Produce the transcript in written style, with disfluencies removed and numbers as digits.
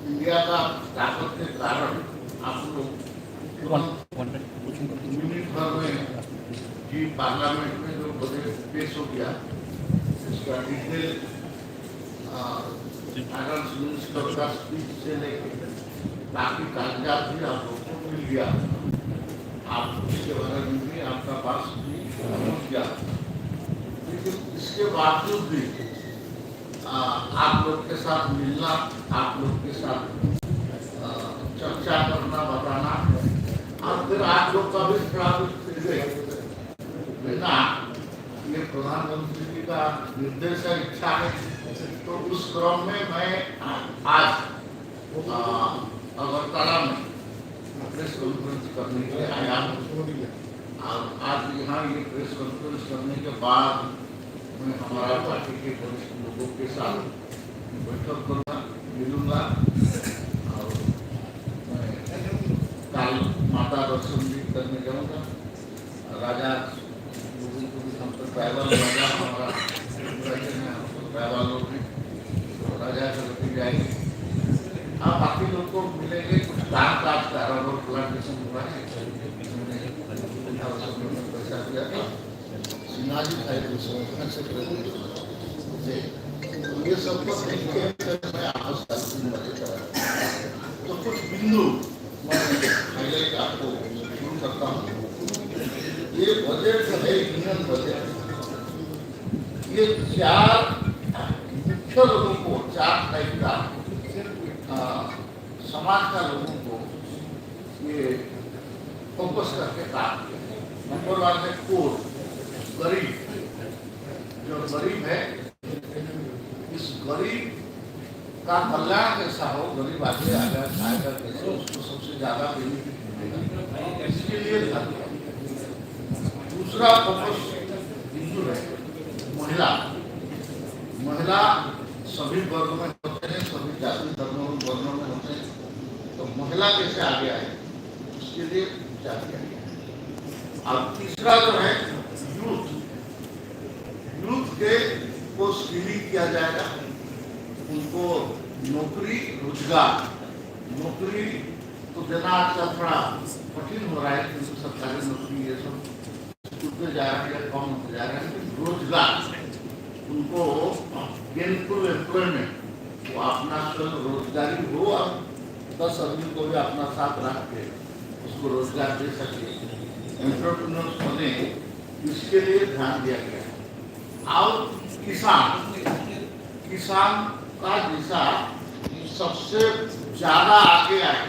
India का ताकत के कारण आप लोग मिनट भर में जी पार्लियामेंट में जो बजट पेश हो गया इसका डिटेल फाइनेंस मिनिस्टर का स्पीच से लेकर बाकी कागजात भी आप लोगों को मिल गया। आप इसके बारे में भी आपका पास भी पहुंच गया, लेकिन इसके बावजूद भी आप लोग के साथ मिलना, आप लोग के साथ चर्चा करना, बताना और फिर आप लोग का भी थोड़ा बिना ये प्रधानमंत्री जी का निर्देश है, इच्छा है, तो उस क्रम में मैं आज अगरतला में प्रेस कॉन्फ्रेंस करने के लिए आया हूँ। और आज यहाँ ये प्रेस कॉन्फ्रेंस करने के बाद मैं हमारा पार्टी के वरिष्ठ लोगों के साथ बैठक करूँगा, मिलूंगा और मैं कल माता दर्शन भी करने जाऊँगा। राजा लोगों को भी हम तो ट्राइबल राजा हमारा ट्राइबल लोग हैं, तो राजा करके जाएंगे। आप बाकी लोग को मिलेंगे, कुछ काम काज कारोबार प्लांटेशन हुआ है, पैसा दिया था सिन्हाजी ये सब तो कुछ बिंदु मैं हाईलाइट आपको शुरू करता हूँ। ये बजट है यूनियन बजट, ये चार मुख्य लोगों को, चार टाइप का समाज का लोगों को ये फोकस करके काम किया। नंबर वन है कोर, गरीब। जो गरीब है, इस गरीब का कल्याण कैसा हो, गरीब आगे आएगा खाएगा कैसे, उसको सबसे ज्यादा बेनिफिट मिलेगा, इसके लिए ध्यान दिया। दूसरा फोकस बिंदु है महिला। महिला सभी वर्ग में होते हैं, सभी जाति धर्मों वर्णों में होते हैं, तो महिला कैसे आगे आए उसके लिए विचार किया गया। अब तीसरा जो है यूथ, यूथ के को स्किलिंग किया जाएगा, उनको नौकरी रोजगार, नौकरी तो देना आजकल थोड़ा कठिन हो रहा है क्योंकि सरकारी नौकरी ये सब छूटते जा रहा है या कम होते जा रहा है, लेकिन रोजगार उनको गेनफुल एम्प्लॉयमेंट, वो अपना स्वयं रोजगारी हो और 10 आदमी को भी अपना साथ रख के उसको रोजगार दे सके, एंटरप्रेन्योर्स बने, इसके लिए ध्यान दिया गया। और किसान, किसान का दिशा सबसे ज्यादा आगे आए,